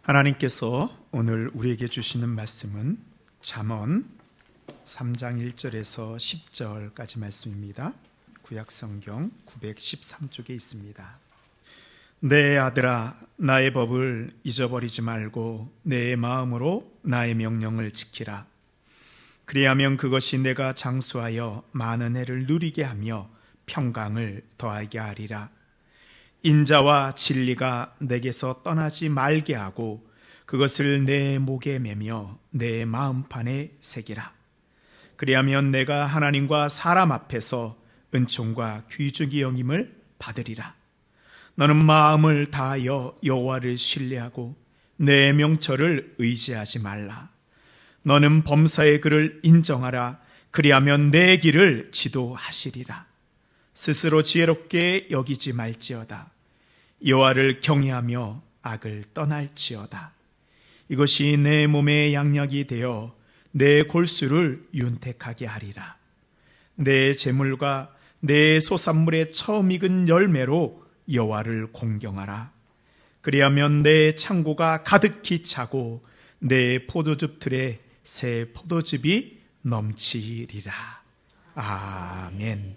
하나님께서 오늘 우리에게 주시는 말씀은 잠언 3장 1절에서 10절까지 말씀입니다. 구약성경 913쪽에 있습니다. 내 아들아, 나의 법을 잊어버리지 말고 내 마음으로 나의 명령을 지키라. 그리하면 그것이 내가 장수하여 많은 해를 누리게 하며 평강을 더하게 하리라. 인자와 진리가 내게서 떠나지 말게 하고 그것을 내 목에 매며 내 마음판에 새기라. 그리하면 내가 하나님과 사람 앞에서 은총과 귀중히 여김을 받으리라. 너는 마음을 다하여 여호와를 신뢰하고 내 명철을 의지하지 말라. 너는 범사의 그를 인정하라. 그리하면 내 길을 지도하시리라. 스스로 지혜롭게 여기지 말지어다. 여호와를 경외하며 악을 떠날지어다. 이것이 내 몸의 양약이 되어 내 골수를 윤택하게 하리라. 내 재물과 내 소산물의 처음 익은 열매로 여호와를 공경하라. 그리하면 내 창고가 가득히 차고 내 포도즙 틀에 새 포도즙이 넘치리라. 아멘.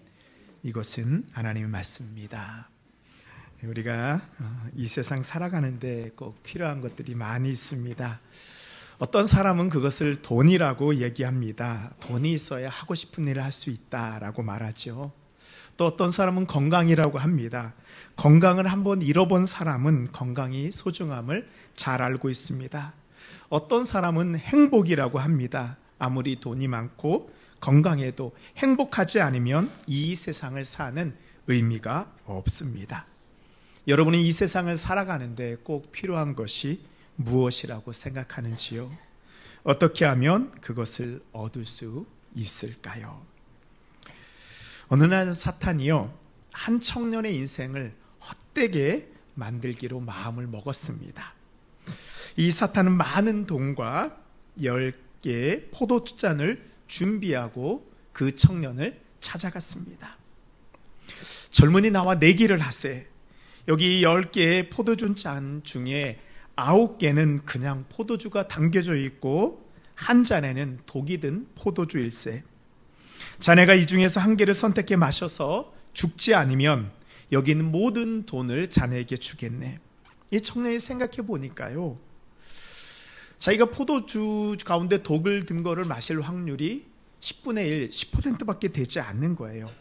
이것은 하나님의 말씀입니다. 우리가 이 세상 살아가는데 꼭 필요한 것들이 많이 있습니다. 어떤 사람은 그것을 돈이라고 얘기합니다. 돈이 있어야 하고 싶은 일을 할 수 있다라고 말하죠. 또 어떤 사람은 건강이라고 합니다. 건강을 한번 잃어본 사람은 건강이 소중함을 잘 알고 있습니다. 어떤 사람은 행복이라고 합니다. 아무리 돈이 많고 건강해도 행복하지 않으면 이 세상을 사는 의미가 없습니다. 여러분이 이 세상을 살아가는데 꼭 필요한 것이 무엇이라고 생각하는지요? 어떻게 하면 그것을 얻을 수 있을까요? 어느 날 사탄이요, 한 청년의 인생을 헛되게 만들기로 마음을 먹었습니다. 이 사탄은 많은 돈과 10개의 포도주잔을 준비하고 그 청년을 찾아갔습니다. 젊은이 나와 내기를 하세. 여기 10개의 포도주 잔 중에 9개는 그냥 포도주가 담겨져 있고 한 잔에는 독이 든 포도주일세. 자네가 이 중에서 한 개를 선택해 마셔서 죽지 않으면 여기 있는 모든 돈을 자네에게 주겠네. 이 청년이 생각해 보니까요, 자기가 포도주 가운데 독을 든 거를 마실 확률이 10분의 1, 10%밖에 되지 않는 거예요.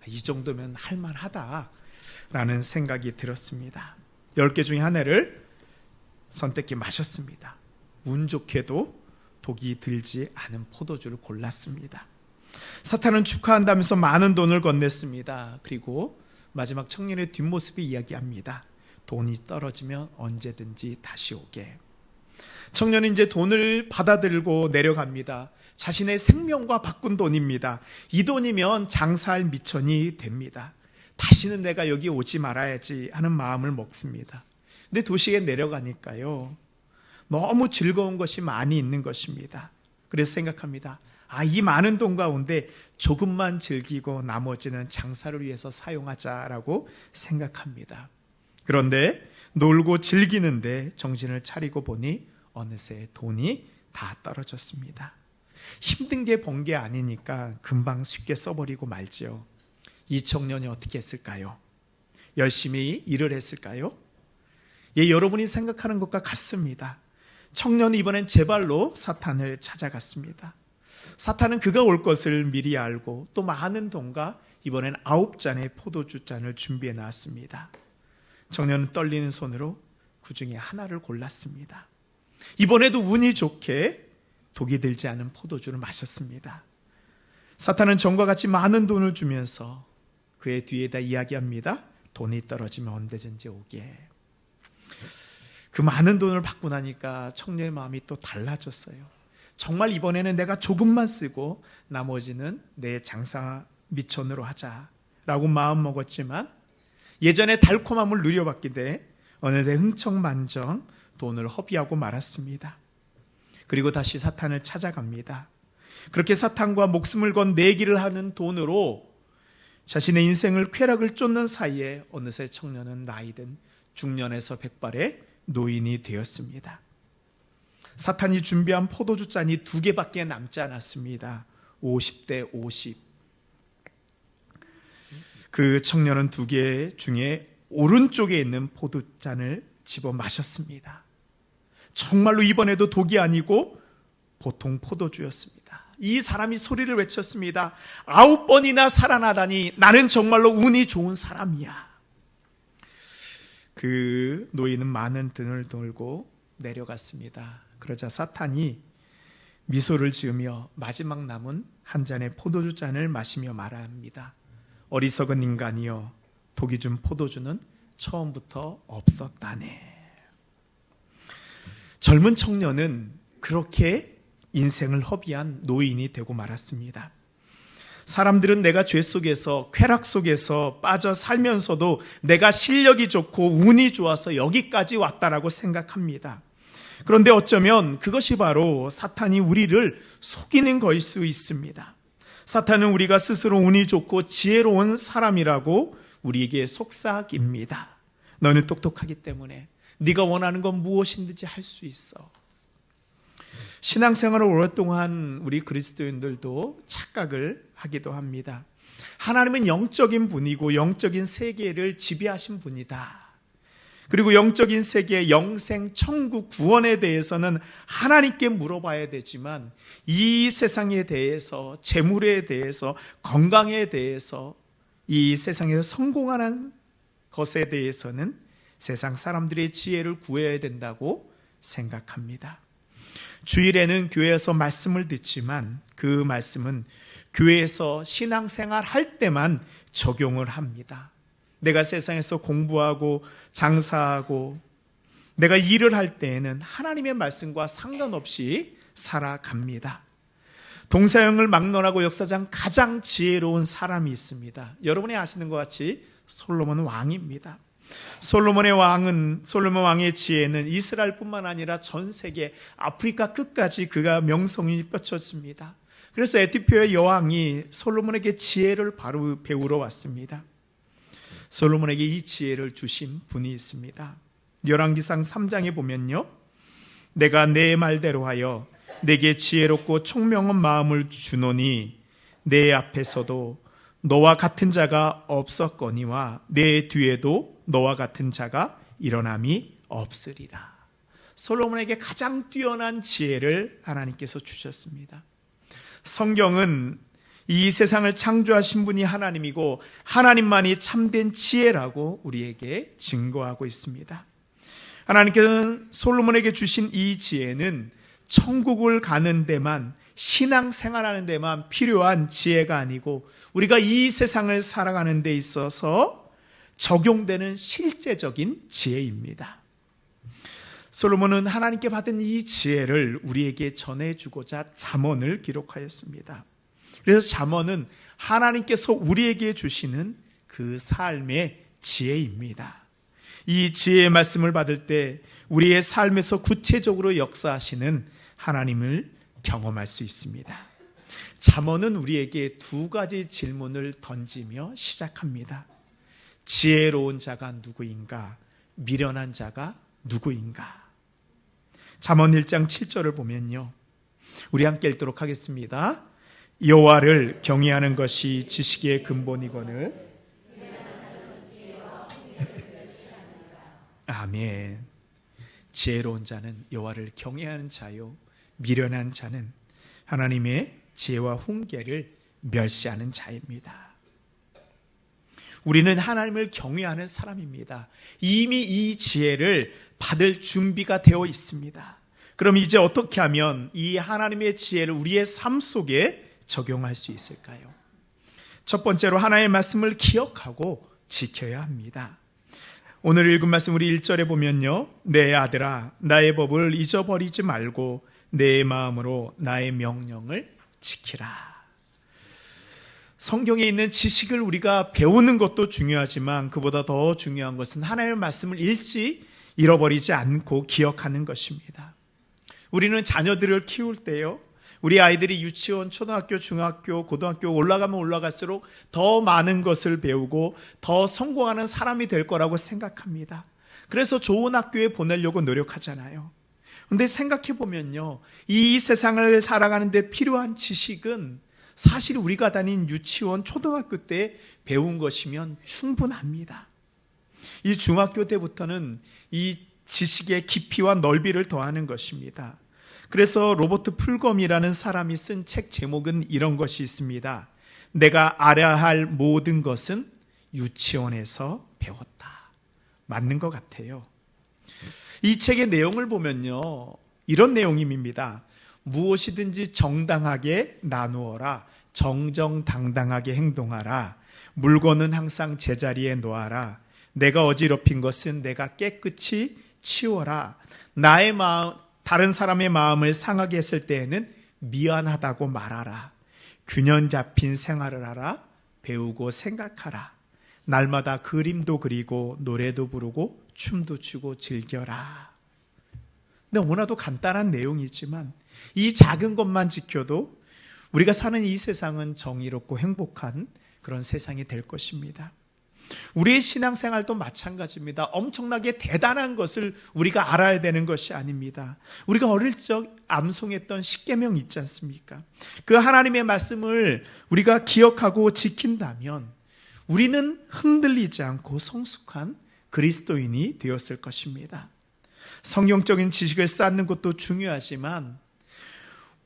이 정도면 할만하다라는 생각이 들었습니다. 10개 중에 하나를 선택해 마셨습니다. 운 좋게도 독이 들지 않은 포도주를 골랐습니다. 사탄은 축하한다면서 많은 돈을 건넸습니다. 그리고 마지막 청년의 뒷모습이 이야기합니다. 돈이 떨어지면 언제든지 다시 오게. 청년은 이제 돈을 받아들고 내려갑니다. 자신의 생명과 바꾼 돈입니다. 이 돈이면 장사할 미천이 됩니다. 다시는 내가 여기 오지 말아야지 하는 마음을 먹습니다. 근데 도시에 내려가니까요, 너무 즐거운 것이 많이 있는 것입니다. 그래서 생각합니다. 이 많은 돈 가운데 조금만 즐기고 나머지는 장사를 위해서 사용하자라고 생각합니다. 그런데 놀고 즐기는데 정신을 차리고 보니 어느새 돈이 다 떨어졌습니다. 힘든 게 번 게 아니니까 금방 쉽게 써버리고 말지요. 이 청년이 어떻게 했을까요? 열심히 일을 했을까요? 예, 여러분이 생각하는 것과 같습니다. 청년이 이번엔 제 발로 사탄을 찾아갔습니다. 사탄은 그가 올 것을 미리 알고 또 많은 돈과 이번엔 9잔의 포도주잔을 준비해 놨습니다. 청년은 떨리는 손으로 그 중에 하나를 골랐습니다. 이번에도 운이 좋게 독이 들지 않은 포도주를 마셨습니다. 사탄은 전과 같이 많은 돈을 주면서 그의 뒤에다 이야기합니다. 돈이 떨어지면 언제든지 오게. 그 많은 돈을 받고 나니까 청년의 마음이 또 달라졌어요. 정말 이번에는 내가 조금만 쓰고 나머지는 내 장사 미천으로 하자라고 마음 먹었지만 예전에 달콤함을 누려봤기에 어느새 흥청만청 돈을 허비하고 말았습니다. 그리고 다시 사탄을 찾아갑니다. 그렇게 사탄과 목숨을 건 내기를 하는 돈으로 자신의 인생을 쾌락을 쫓는 사이에 어느새 청년은 나이든 중년에서 백발에 노인이 되었습니다. 사탄이 준비한 포도주 잔이 2개밖에 남지 않았습니다. 50대 50. 그 청년은 2개 중에 오른쪽에 있는 포도잔을 집어 마셨습니다. 정말로 이번에도 독이 아니고 보통 포도주였습니다. 이 사람이 소리를 외쳤습니다. 9번이나 살아나다니 나는 정말로 운이 좋은 사람이야. 그 노인은 많은 등을 돌고 내려갔습니다. 그러자 사탄이 미소를 지으며 마지막 남은 한 잔의 포도주 잔을 마시며 말합니다. 어리석은 인간이여, 독이 준 포도주는 처음부터 없었다네. 젊은 청년은 그렇게 인생을 허비한 노인이 되고 말았습니다. 사람들은 내가 죄 속에서, 쾌락 속에서 빠져 살면서도 내가 실력이 좋고 운이 좋아서 여기까지 왔다라고 생각합니다. 그런데 어쩌면 그것이 바로 사탄이 우리를 속이는 것일 수 있습니다. 사탄은 우리가 스스로 운이 좋고 지혜로운 사람이라고 우리에게 속삭입니다. 너는 똑똑하기 때문에 네가 원하는 건 무엇이든지 할 수 있어. 신앙생활을 오랫동안 우리 그리스도인들도 착각을 하기도 합니다. 하나님은 영적인 분이고 영적인 세계를 지배하신 분이다. 그리고 영적인 세계, 영생, 천국, 구원에 대해서는 하나님께 물어봐야 되지만 이 세상에 대해서, 재물에 대해서, 건강에 대해서, 이 세상에서 성공하는 것에 대해서는 세상 사람들의 지혜를 구해야 된다고 생각합니다. 주일에는 교회에서 말씀을 듣지만 그 말씀은 교회에서 신앙생활 할 때만 적용을 합니다. 내가 세상에서 공부하고 장사하고 내가 일을 할 때에는 하나님의 말씀과 상관없이 살아갑니다. 동서양을 막론하고 역사상 가장 지혜로운 사람이 있습니다. 여러분이 아시는 것 같이 솔로몬 왕입니다. 솔로몬 왕의 지혜는 이스라엘뿐만 아니라 전 세계 아프리카 끝까지 그가 명성이 뻗쳤습니다. 그래서 에티오피아의 여왕이 솔로몬에게 지혜를 바로 배우러 왔습니다. 솔로몬에게 이 지혜를 주신 분이 있습니다. 열왕기상 3장에 보면요, 내가 내 말대로 하여 내게 지혜롭고 총명한 마음을 주노니 내 앞에서도 너와 같은 자가 없었거니와 내 뒤에도 너와 같은 자가 일어남이 없으리라. 솔로몬에게 가장 뛰어난 지혜를 하나님께서 주셨습니다. 성경은 이 세상을 창조하신 분이 하나님이고 하나님만이 참된 지혜라고 우리에게 증거하고 있습니다. 하나님께서는 솔로몬에게 주신 이 지혜는 천국을 가는 데만, 신앙생활하는 데만 필요한 지혜가 아니고 우리가 이 세상을 살아가는 데 있어서 적용되는 실제적인 지혜입니다. 솔로몬은 하나님께 받은 이 지혜를 우리에게 전해주고자 잠언을 기록하였습니다. 그래서 잠언은 하나님께서 우리에게 주시는 그 삶의 지혜입니다. 이 지혜의 말씀을 받을 때 우리의 삶에서 구체적으로 역사하시는 하나님을 경험할 수 있습니다. 잠언은 우리에게 2가지 질문을 던지며 시작합니다. 지혜로운 자가 누구인가? 미련한 자가 누구인가? 잠언 1장 7절을 보면요, 우리 함께 읽도록 하겠습니다. 여호와를 경외하는 것이 지식의 근본이거늘. 아멘. 지혜로운 자는 여호와를 경외하는 자요, 미련한 자는 하나님의 지혜와 훈계를 멸시하는 자입니다. 우리는 하나님을 경외하는 사람입니다. 이미 이 지혜를 받을 준비가 되어 있습니다. 그럼 이제 어떻게 하면 이 하나님의 지혜를 우리의 삶 속에 적용할 수 있을까요? 첫 번째로 하나님의 말씀을 기억하고 지켜야 합니다. 오늘 읽은 말씀 우리 1절에 보면요, 내 아들아 나의 법을 잊어버리지 말고 내 마음으로 나의 명령을 지키라. 성경에 있는 지식을 우리가 배우는 것도 중요하지만 그보다 더 중요한 것은 하나님의 말씀을 읽지 잃어버리지 않고 기억하는 것입니다. 우리는 자녀들을 키울 때요, 우리 아이들이 유치원, 초등학교, 중학교, 고등학교 올라가면 올라갈수록 더 많은 것을 배우고 더 성공하는 사람이 될 거라고 생각합니다. 그래서 좋은 학교에 보내려고 노력하잖아요. 근데 생각해 보면요, 이 세상을 살아가는 데 필요한 지식은 사실 우리가 다닌 유치원, 초등학교 때 배운 것이면 충분합니다. 이 중학교 때부터는 이 지식의 깊이와 넓이를 더하는 것입니다. 그래서 로버트 풀검이라는 사람이 쓴 책 제목은 이런 것이 있습니다. 내가 알아야 할 모든 것은 유치원에서 배웠다. 맞는 것 같아요. 이 책의 내용을 보면요, 이런 내용입니다. 무엇이든지 정당하게 나누어라. 정정당당하게 행동하라. 물건은 항상 제자리에 놓아라. 내가 어지럽힌 것은 내가 깨끗이 치워라. 나의 마음, 다른 사람의 마음을 상하게 했을 때에는 미안하다고 말하라. 균형 잡힌 생활을 하라. 배우고 생각하라. 날마다 그림도 그리고 노래도 부르고 춤도 추고 즐겨라. 너무나도 간단한 내용이지만 이 작은 것만 지켜도 우리가 사는 이 세상은 정의롭고 행복한 그런 세상이 될 것입니다. 우리의 신앙생활도 마찬가지입니다. 엄청나게 대단한 것을 우리가 알아야 되는 것이 아닙니다. 우리가 어릴 적 암송했던 십계명 있지 않습니까? 그 하나님의 말씀을 우리가 기억하고 지킨다면 우리는 흔들리지 않고 성숙한 그리스도인이 되었을 것입니다. 성경적인 지식을 쌓는 것도 중요하지만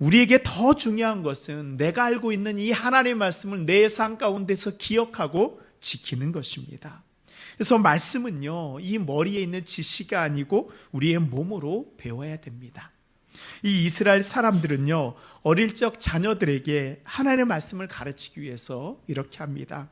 우리에게 더 중요한 것은 내가 알고 있는 이 하나님의 말씀을 내 삶 가운데서 기억하고 지키는 것입니다. 그래서 말씀은요, 이 머리에 있는 지식이 아니고 우리의 몸으로 배워야 됩니다. 이 이스라엘 사람들은요, 어릴 적 자녀들에게 하나님의 말씀을 가르치기 위해서 이렇게 합니다.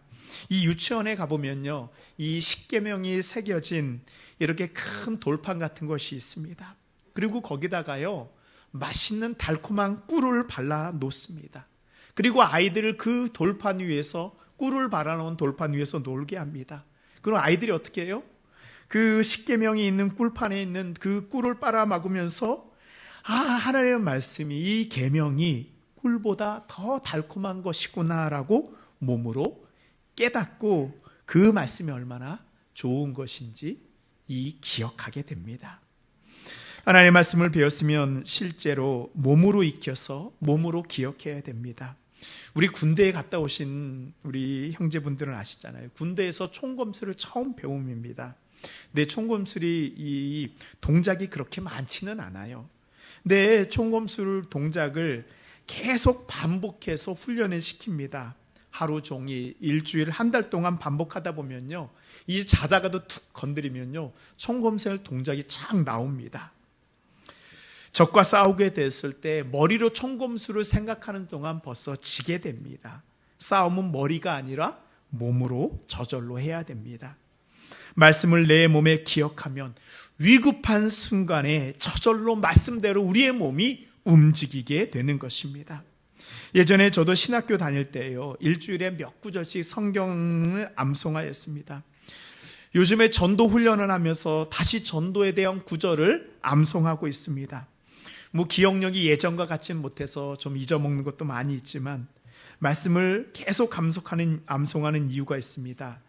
이 유치원에 가보면요, 이 십계명이 새겨진 이렇게 큰 돌판 같은 것이 있습니다. 그리고 거기다가요, 맛있는 달콤한 꿀을 발라 놓습니다. 그리고 아이들을 그 돌판 위에서, 꿀을 발라놓은 돌판 위에서 놀게 합니다. 그럼 아이들이 어떻게 해요? 그 십계명이 있는 꿀판에 있는 그 꿀을 빨아먹으면서 하나님의 말씀이, 이 계명이 꿀보다 더 달콤한 것이구나라고 몸으로 깨닫고 그 말씀이 얼마나 좋은 것인지 기억하게 됩니다. 하나님의 말씀을 배웠으면 실제로 몸으로 익혀서 몸으로 기억해야 됩니다. 우리 군대에 갔다 오신 우리 형제분들은 아시잖아요. 군대에서 총검술을 처음 배움입니다. 근데 총검술이 이 동작이 그렇게 많지는 않아요. 근데 총검술 동작을 계속 반복해서 훈련을 시킵니다. 하루 종일, 일주일, 한 달 동안 반복하다 보면요, 이 자다가도 툭 건드리면요, 총검술 동작이 쫙 나옵니다. 적과 싸우게 됐을 때 머리로 총검술을 생각하는 동안 벌써 지게 됩니다. 싸움은 머리가 아니라 몸으로 저절로 해야 됩니다. 말씀을 내 몸에 기억하면 위급한 순간에 저절로 말씀대로 우리의 몸이 움직이게 되는 것입니다. 예전에 저도 신학교 다닐 때요, 일주일에 몇 구절씩 성경을 암송하였습니다. 요즘에 전도 훈련을 하면서 다시 전도에 대한 구절을 암송하고 있습니다. 기억력이 예전과 같지는 못해서 좀 잊어먹는 것도 많이 있지만 말씀을 계속 암송하는 이유가 있습니다.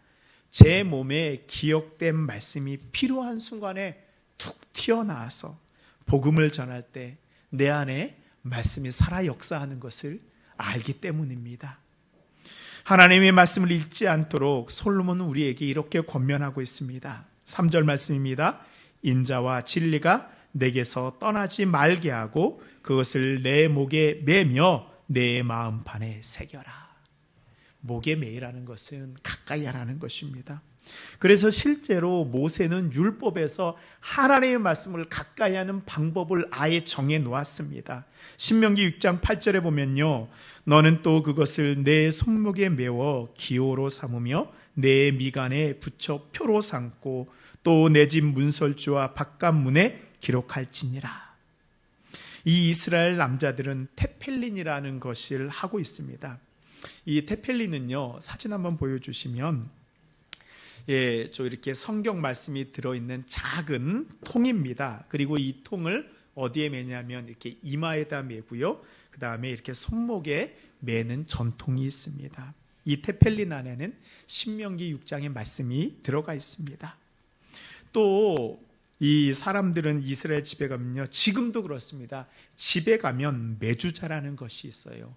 제 몸에 기억된 말씀이 필요한 순간에 툭 튀어나와서 복음을 전할 때 내 안에 말씀이 살아 역사하는 것을 알기 때문입니다. 하나님의 말씀을 잊지 않도록 솔로몬은 우리에게 이렇게 권면하고 있습니다. 3절 말씀입니다. 인자와 진리가 내게서 떠나지 말게 하고 그것을 내 목에 매며 내 마음판에 새겨라. 목에 매라는 것은 가까이 하라는 것입니다. 그래서 실제로 모세는 율법에서 하나님의 말씀을 가까이 하는 방법을 아예 정해 놓았습니다. 신명기 6장 8절에 보면요, 너는 또 그것을 내 손목에 메워 기호로 삼으며 내 미간에 붙여 표로 삼고 또 내 집 문설주와 바깥문에 기록할지니라. 이 이스라엘 남자들은 테펠린이라는 것을 하고 있습니다. 이 테펠린은요, 사진 한번 보여주시면, 저 이렇게 성경 말씀이 들어있는 작은 통입니다. 그리고 이 통을 어디에 매냐면 이렇게 이마에다 매고요, 그 다음에 이렇게 손목에 매는 전통이 있습니다. 이 테펠린 안에는 신명기 6장의 말씀이 들어가 있습니다. 또 이 사람들은 이스라엘 집에 가면요, 지금도 그렇습니다. 집에 가면 메주자라는 것이 있어요.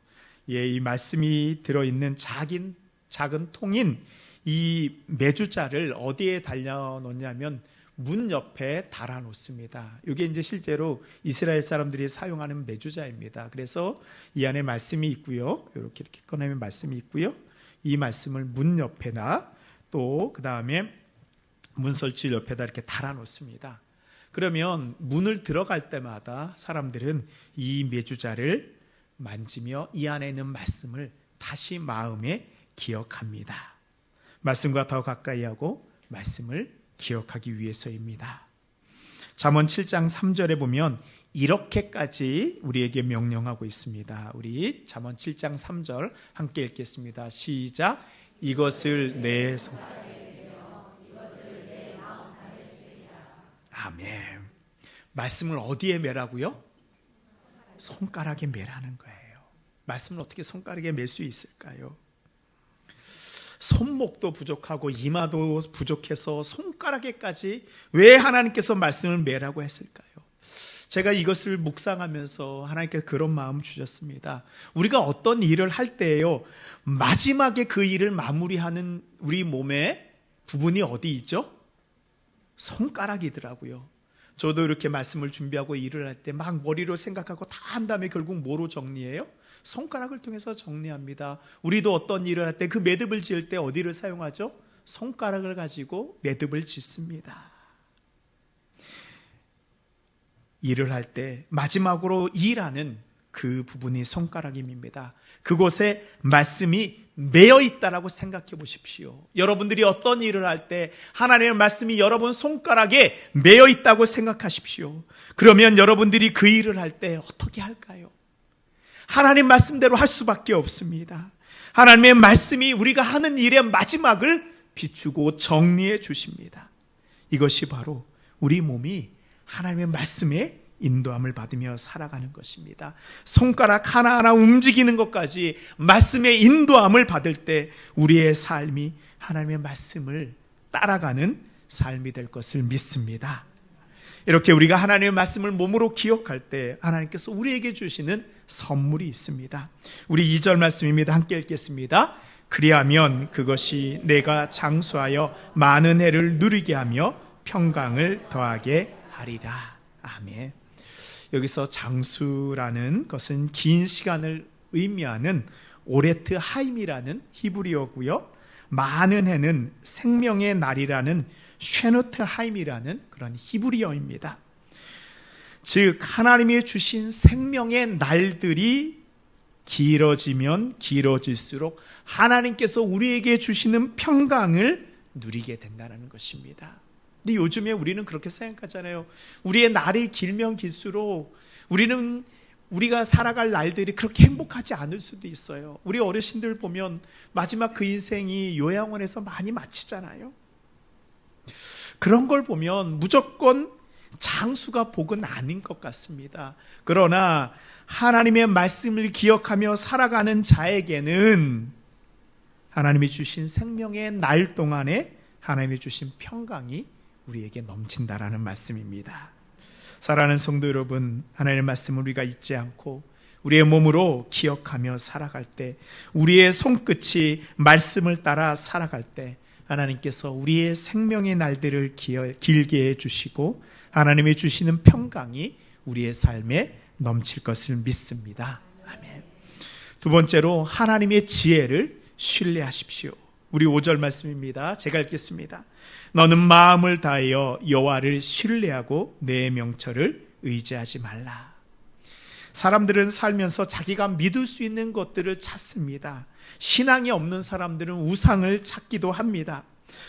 예, 이 말씀이 들어있는 작은 통인 이 메주자를 어디에 달려놓냐면 문 옆에 달아놓습니다. 이게 이제 실제로 이스라엘 사람들이 사용하는 메주자입니다. 그래서 이 안에 말씀이 있고요. 이렇게 꺼내면 말씀이 있고요. 이 말씀을 문 옆에나 또 그 다음에 문설주 옆에다 이렇게 달아놓습니다. 그러면 문을 들어갈 때마다 사람들은 이 메주자를 만지며 이 안에 있는 말씀을 다시 마음에 기억합니다. 말씀과 더 가까이 하고 말씀을 기억하기 위해서입니다. 잠언 7장 3절에 보면 이렇게까지 우리에게 명령하고 있습니다. 우리 잠언 7장 3절 함께 읽겠습니다. 시작. 이것을 내 손. 아멘. 말씀을 어디에 매라고요? 손가락에 매라는 거예요. 말씀을 어떻게 손가락에 맬 수 있을까요? 손목도 부족하고 이마도 부족해서 손가락에까지 왜 하나님께서 말씀을 매라고 했을까요? 제가 이것을 묵상하면서 하나님께서 그런 마음을 주셨습니다. 우리가 어떤 일을 할 때에요, 마지막에 그 일을 마무리하는 우리 몸의 부분이 어디 있죠? 손가락이더라고요. 저도 이렇게 말씀을 준비하고 일을 할 때 막 머리로 생각하고 다 한 다음에 결국 뭐로 정리해요? 손가락을 통해서 정리합니다. 우리도 어떤 일을 할 때 그 매듭을 지을 때 어디를 사용하죠? 손가락을 가지고 매듭을 짓습니다. 일을 할 때 마지막으로 일하는 그 부분이 손가락입니다. 그곳에 말씀이 매여 있다라고 생각해 보십시오. 여러분들이 어떤 일을 할 때 하나님의 말씀이 여러분 손가락에 매여 있다고 생각하십시오. 그러면 여러분들이 그 일을 할 때 어떻게 할까요? 하나님 말씀대로 할 수밖에 없습니다. 하나님의 말씀이 우리가 하는 일의 마지막을 비추고 정리해 주십니다. 이것이 바로 우리 몸이 하나님의 말씀에 인도함을 받으며 살아가는 것입니다. 손가락 하나하나 움직이는 것까지 말씀의 인도함을 받을 때 우리의 삶이 하나님의 말씀을 따라가는 삶이 될 것을 믿습니다. 이렇게 우리가 하나님의 말씀을 몸으로 기억할 때 하나님께서 우리에게 주시는 선물이 있습니다. 우리 2절 말씀입니다. 함께 읽겠습니다. 그리하면 그것이 내가 장수하여 많은 해를 누리게 하며 평강을 더하게 하리라. 아멘. 여기서 장수라는 것은 긴 시간을 의미하는 오레트 하임이라는 히브리어고요. 많은 해는 생명의 날이라는 쉐노트 하임이라는 그런 히브리어입니다. 즉 하나님이 주신 생명의 날들이 길어지면 길어질수록 하나님께서 우리에게 주시는 평강을 누리게 된다는 것입니다. 근데 요즘에 우리는 그렇게 생각하잖아요. 우리의 날이 길면 길수록 우리가 살아갈 날들이 그렇게 행복하지 않을 수도 있어요. 우리 어르신들 보면 마지막 그 인생이 요양원에서 많이 마치잖아요. 그런 걸 보면 무조건 장수가 복은 아닌 것 같습니다. 그러나 하나님의 말씀을 기억하며 살아가는 자에게는 하나님이 주신 생명의 날 동안에 하나님이 주신 평강이 우리에게 넘친다라는 말씀입니다. 사랑하는 성도 여러분, 하나님의 말씀을 우리가 잊지 않고 우리의 몸으로 기억하며 살아갈 때, 우리의 손끝이 말씀을 따라 살아갈 때 하나님께서 우리의 생명의 날들을 길게 해주시고 하나님이 주시는 평강이 우리의 삶에 넘칠 것을 믿습니다. 아멘. 두 번째로 하나님의 지혜를 신뢰하십시오. 우리 5절 말씀입니다. 제가 읽겠습니다. 너는 마음을 다하여 여호와를 신뢰하고 내 명철을 의지하지 말라. 사람들은 살면서 자기가 믿을 수 있는 것들을 찾습니다. 신앙이 없는 사람들은 우상을 찾기도 합니다.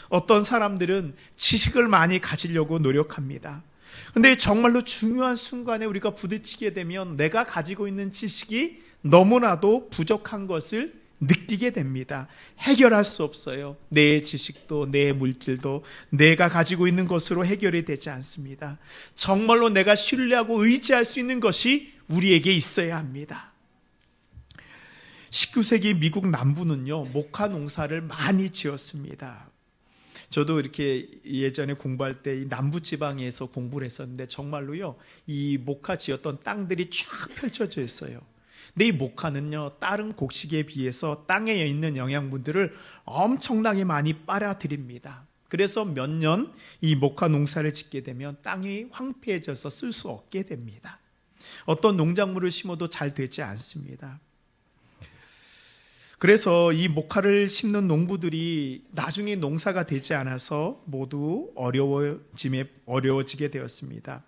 어떤 사람들은 지식을 많이 가지려고 노력합니다. 그런데 정말로 중요한 순간에 우리가 부딪히게 되면 내가 가지고 있는 지식이 너무나도 부족한 것을 느끼게 됩니다. 해결할 수 없어요. 내 지식도 내 물질도 내가 가지고 있는 것으로 해결이 되지 않습니다. 정말로 내가 신뢰하고 의지할 수 있는 것이 우리에게 있어야 합니다. 19세기 미국 남부는요, 목화 농사를 많이 지었습니다. 저도 이렇게 예전에 공부할 때 이 남부지방에서 공부를 했었는데 정말로요, 이 목화 지었던 땅들이 쫙 펼쳐져 있어요. 근데 이 목화는요, 다른 곡식에 비해서 땅에 있는 영양분들을 엄청나게 많이 빨아들입니다. 그래서 몇 년 이 목화 농사를 짓게 되면 땅이 황폐해져서 쓸 수 없게 됩니다. 어떤 농작물을 심어도 잘 되지 않습니다. 그래서 이 목화를 심는 농부들이 나중에 농사가 되지 않아서 모두 어려워지게 되었습니다.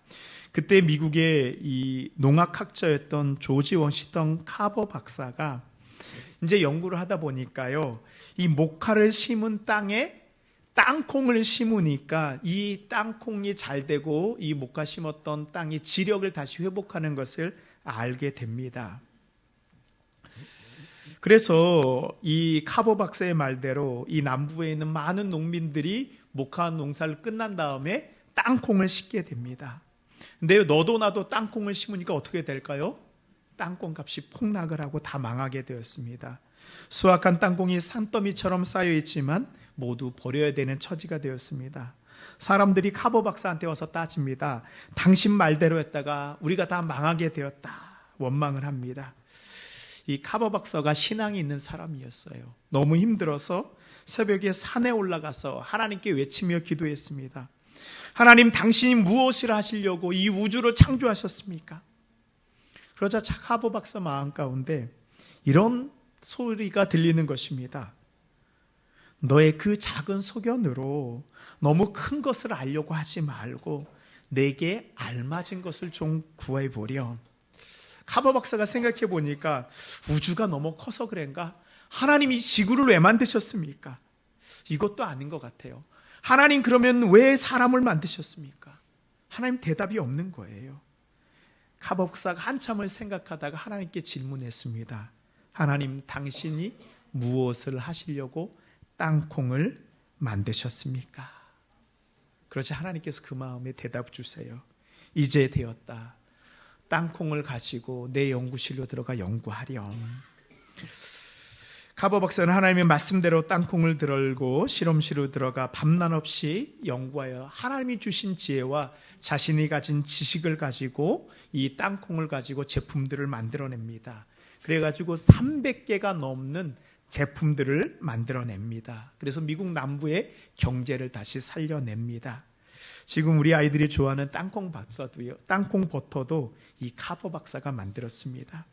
그때 미국의 이 농학학자였던 조지 워싱턴 카버 박사가 이제 연구를 하다 보니까요, 이 목화를 심은 땅에 땅콩을 심으니까 이 땅콩이 잘 되고 이 목화 심었던 땅이 지력을 다시 회복하는 것을 알게 됩니다. 그래서 이 카보 박사의 말대로 이 남부에 있는 많은 농민들이 목화 농사를 끝난 다음에 땅콩을 심게 됩니다. 근데 너도 나도 땅콩을 심으니까 어떻게 될까요? 땅콩 값이 폭락을 하고 다 망하게 되었습니다. 수확한 땅콩이 산더미처럼 쌓여 있지만 모두 버려야 되는 처지가 되었습니다. 사람들이 카보 박사한테 와서 따집니다. 당신 말대로 했다가 우리가 다 망하게 되었다. 원망을 합니다. 이 카버 박사가 신앙이 있는 사람이었어요. 너무 힘들어서 새벽에 산에 올라가서 하나님께 외치며 기도했습니다. 하나님, 당신이 무엇을 하시려고 이 우주를 창조하셨습니까? 그러자 카버 박사 마음 가운데 이런 소리가 들리는 것입니다. 너의 그 작은 소견으로 너무 큰 것을 알려고 하지 말고 내게 알맞은 것을 좀 구해보렴. 카버 박사가 생각해 보니까 우주가 너무 커서 그런가? 하나님이 지구를 왜 만드셨습니까? 이것도 아닌 것 같아요. 하나님, 그러면 왜 사람을 만드셨습니까? 하나님 대답이 없는 거예요. 카버 박사가 한참을 생각하다가 하나님께 질문했습니다. 하나님, 당신이 무엇을 하시려고 땅콩을 만드셨습니까? 그러자 하나님께서 그 마음에 대답 주세요. 이제 되었다. 땅콩을 가지고 내 연구실로 들어가 연구하렴. 카버 박사는 하나님의 말씀대로 땅콩을 들고 실험실로 들어가 밤낮 없이 연구하여 하나님이 주신 지혜와 자신이 가진 지식을 가지고 이 땅콩을 가지고 제품들을 만들어냅니다. 그래가지고 300개가 넘는 제품들을 만들어냅니다. 그래서 미국 남부의 경제를 다시 살려냅니다. 지금 우리 아이들이 좋아하는 땅콩 박사도요, 땅콩 버터도 이 카버 박사가 만들었습니다.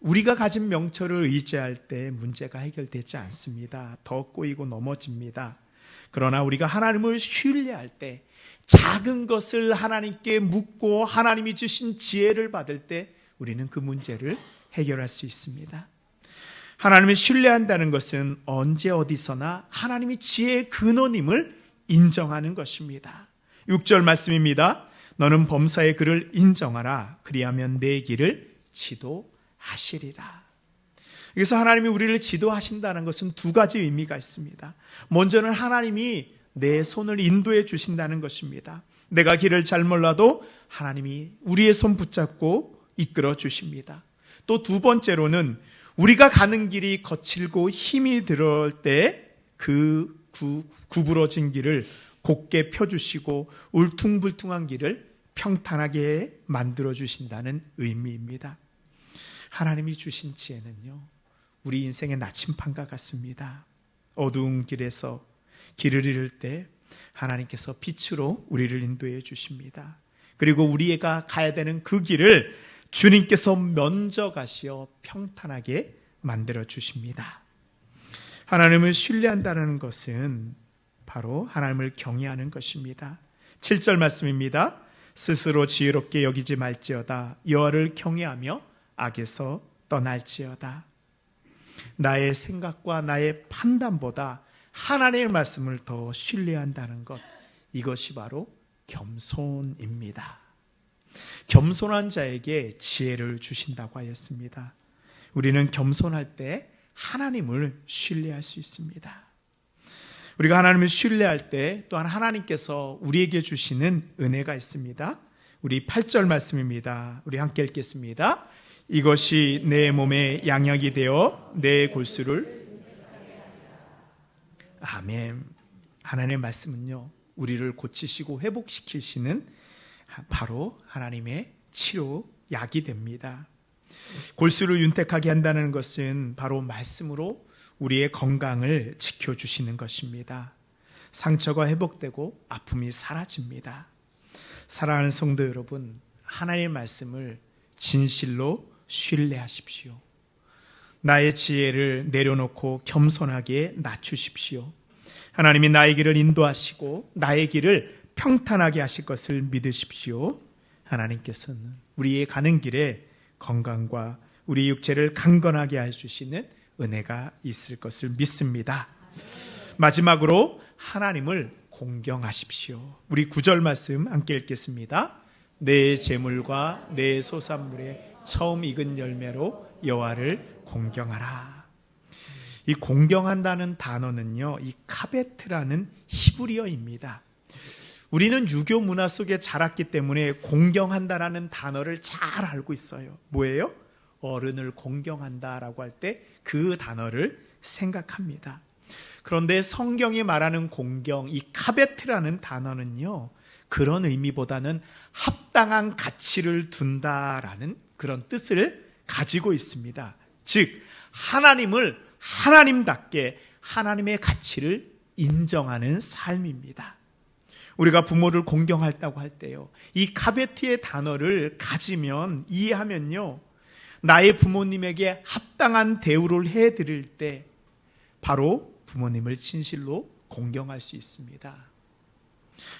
우리가 가진 명철을 의지할 때 문제가 해결되지 않습니다. 더 꼬이고 넘어집니다. 그러나 우리가 하나님을 신뢰할 때, 작은 것을 하나님께 묻고 하나님이 주신 지혜를 받을 때 우리는 그 문제를 해결할 수 있습니다. 하나님을 신뢰한다는 것은 언제 어디서나 하나님이 지혜의 근원임을 인정하는 것입니다. 6절 말씀입니다. 너는 범사의 그를 인정하라. 그리하면 내 길을 지도하시리라. 여기서 하나님이 우리를 지도하신다는 것은 두 가지 의미가 있습니다. 먼저는 하나님이 내 손을 인도해 주신다는 것입니다. 내가 길을 잘 몰라도 하나님이 우리의 손 붙잡고 이끌어 주십니다. 또 두 번째로는 우리가 가는 길이 거칠고 힘이 들어올 때 그 구부러진 길을 곧게 펴주시고 울퉁불퉁한 길을 평탄하게 만들어주신다는 의미입니다. 하나님이 주신 지혜는요, 우리 인생의 나침판과 같습니다. 어두운 길에서 길을 잃을 때 하나님께서 빛으로 우리를 인도해 주십니다. 그리고 우리가 가야 되는 그 길을 주님께서 먼저 가시어 평탄하게 만들어 주십니다. 하나님을 신뢰한다는 것은 바로 하나님을 경외하는 것입니다. 7절 말씀입니다. 스스로 지혜롭게 여기지 말지어다. 여호와를 경외하며 악에서 떠날지어다. 나의 생각과 나의 판단보다 하나님의 말씀을 더 신뢰한다는 것, 이것이 바로 겸손입니다. 겸손한 자에게 지혜를 주신다고 하였습니다. 우리는 겸손할 때 하나님을 신뢰할 수 있습니다. 우리가 하나님을 신뢰할 때 또한 하나님께서 우리에게 주시는 은혜가 있습니다. 우리 8절 말씀입니다. 우리 함께 읽겠습니다. 이것이 내 몸의 양약이 되어 내 골수를, 아멘. 하나님의 말씀은요, 우리를 고치시고 회복시키시는 바로 하나님의 치료 약이 됩니다. 골수를 윤택하게 한다는 것은 바로 말씀으로 우리의 건강을 지켜주시는 것입니다. 상처가 회복되고 아픔이 사라집니다. 사랑하는 성도 여러분, 하나님의 말씀을 진실로 신뢰하십시오. 나의 지혜를 내려놓고 겸손하게 낮추십시오. 하나님이 나의 길을 인도하시고 나의 길을 평탄하게 하실 것을 믿으십시오. 하나님께서는 우리의 가는 길에 건강과 우리 육체를 강건하게 해주시는 은혜가 있을 것을 믿습니다. 마지막으로 하나님을 공경하십시오. 우리 9절 말씀 함께 읽겠습니다. 내 재물과 내 소산물의 처음 익은 열매로 여호와를 공경하라. 이 공경한다는 단어는요, 이 카베트라는 히브리어입니다. 우리는 유교 문화 속에 자랐기 때문에 공경한다라는 단어를 잘 알고 있어요. 뭐예요? 어른을 공경한다라고 할 때 그 단어를 생각합니다. 그런데 성경이 말하는 공경, 이 카베트라는 단어는요, 그런 의미보다는 합당한 가치를 둔다라는 그런 뜻을 가지고 있습니다. 즉, 하나님을 하나님답게 하나님의 가치를 인정하는 삶입니다. 우리가 부모를 공경한다고 할 때요, 이 카베트의 단어를 가지면, 이해하면요, 나의 부모님에게 합당한 대우를 해드릴 때 바로 부모님을 진실로 공경할 수 있습니다.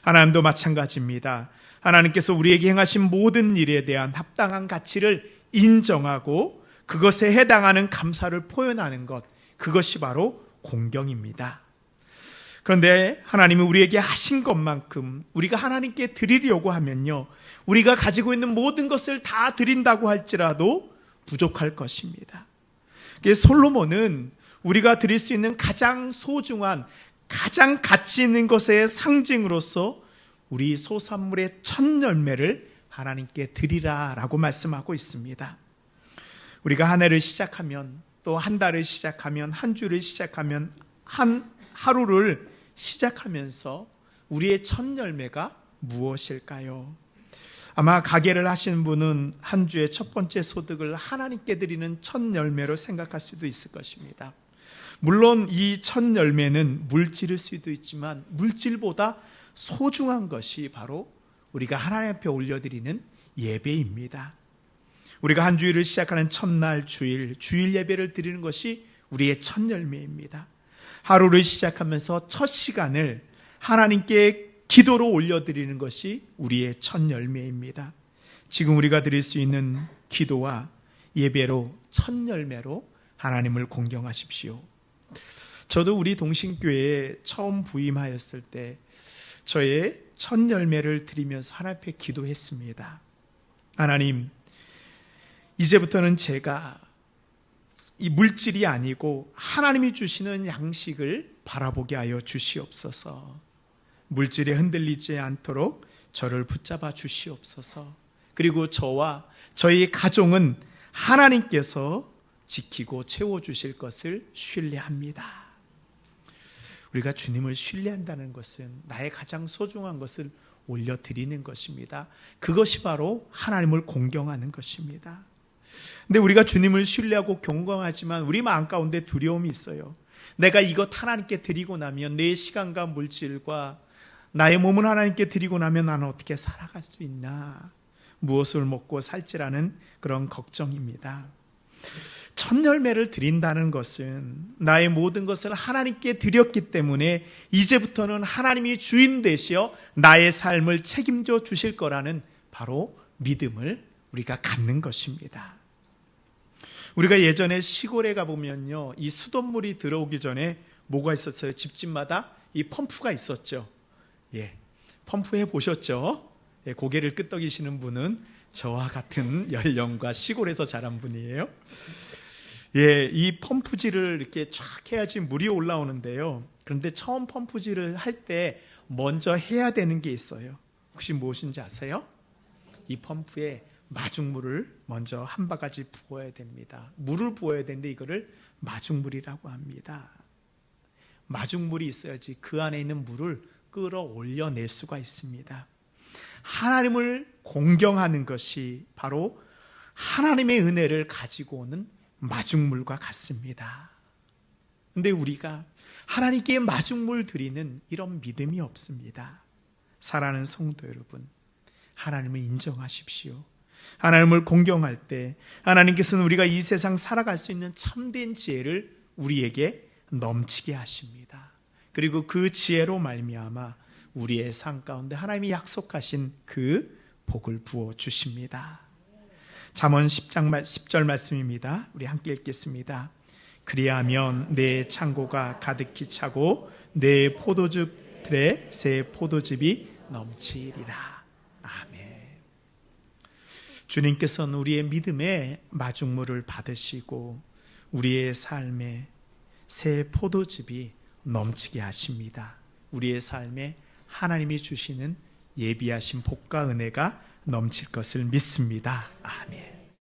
하나님도 마찬가지입니다. 하나님께서 우리에게 행하신 모든 일에 대한 합당한 가치를 인정하고 그것에 해당하는 감사를 표현하는 것, 그것이 바로 공경입니다. 그런데 하나님이 우리에게 하신 것만큼 우리가 하나님께 드리려고 하면요, 우리가 가지고 있는 모든 것을 다 드린다고 할지라도 부족할 것입니다. 솔로몬은 우리가 드릴 수 있는 가장 소중한, 가장 가치 있는 것의 상징으로서 우리 소산물의 첫 열매를 하나님께 드리라라고 말씀하고 있습니다. 우리가 한 해를 시작하면, 또 한 달을 시작하면, 한 주를 시작하면, 한 하루를 시작하면서 우리의 첫 열매가 무엇일까요? 아마 가게를 하시는 분은 한 주의 첫 번째 소득을 하나님께 드리는 첫 열매로 생각할 수도 있을 것입니다. 물론 이 첫 열매는 물질일 수도 있지만 물질보다 소중한 것이 바로 우리가 하나님 앞에 올려드리는 예배입니다. 우리가 한 주일을 시작하는 첫날 주일 예배를 드리는 것이 우리의 첫 열매입니다. 하루를 시작하면서 첫 시간을 하나님께 기도로 올려드리는 것이 우리의 첫 열매입니다. 지금 우리가 드릴 수 있는 기도와 예배로, 첫 열매로 하나님을 공경하십시오. 저도 우리 동신교회에 처음 부임하였을 때 저의 첫 열매를 드리면서 하나님 앞에 기도했습니다. 하나님, 이제부터는 제가 이 물질이 아니고 하나님이 주시는 양식을 바라보게 하여 주시옵소서. 물질에 흔들리지 않도록 저를 붙잡아 주시옵소서. 그리고 저와 저희 가족은 하나님께서 지키고 채워주실 것을 신뢰합니다. 우리가 주님을 신뢰한다는 것은 나의 가장 소중한 것을 올려드리는 것입니다. 그것이 바로 하나님을 공경하는 것입니다. 근데 우리가 주님을 신뢰하고 경공하지만 우리 마음 가운데 두려움이 있어요. 내가 이것 하나님께 드리고 나면 내 시간과 물질과 나의 몸을 하나님께 드리고 나면 나는 어떻게 살아갈 수 있나, 무엇을 먹고 살지라는 그런 걱정입니다. 첫 열매를 드린다는 것은 나의 모든 것을 하나님께 드렸기 때문에 이제부터는 하나님이 주인 되시어 나의 삶을 책임져 주실 거라는 바로 믿음을 우리가 갖는 것입니다. 우리가 예전에 시골에 가보면요, 이 수돗물이 들어오기 전에 뭐가 있었어요? 집집마다 이 펌프가 있었죠. 펌프해 보셨죠? 고개를 끄덕이시는 분은 저와 같은 연령과 시골에서 자란 분이에요. 이 펌프질을 이렇게 쫙 해야지 물이 올라오는데요. 그런데 처음 펌프질을 할 때 먼저 해야 되는 게 있어요. 혹시 무엇인지 아세요? 이 펌프에 마중물을 먼저 한 바가지 부어야 됩니다. 물을 부어야 되는데 이거를 마중물이라고 합니다. 마중물이 있어야지 그 안에 있는 물을 끌어올려낼 수가 있습니다. 하나님을 공경하는 것이 바로 하나님의 은혜를 가지고 오는 마중물과 같습니다. 근데 우리가 하나님께 마중물 드리는 이런 믿음이 없습니다. 사랑하는 성도 여러분, 하나님을 인정하십시오. 하나님을 공경할 때 하나님께서는 우리가 이 세상 살아갈 수 있는 참된 지혜를 우리에게 넘치게 하십니다. 그리고 그 지혜로 말미암아 우리의 삶 가운데 하나님이 약속하신 그 복을 부어 주십니다. 잠언 10장 10절 말씀입니다. 우리 함께 읽겠습니다. 그리하면 내 창고가 가득히 차고 내 포도즙들에 새 포도즙이 넘치리라. 아멘. 주님께서는 우리의 믿음의 마중물을 받으시고 우리의 삶에 새 포도즙이 넘치게 하십니다. 우리의 삶에 하나님이 주시는 예비하신 복과 은혜가 넘칠 것을 믿습니다. 아멘.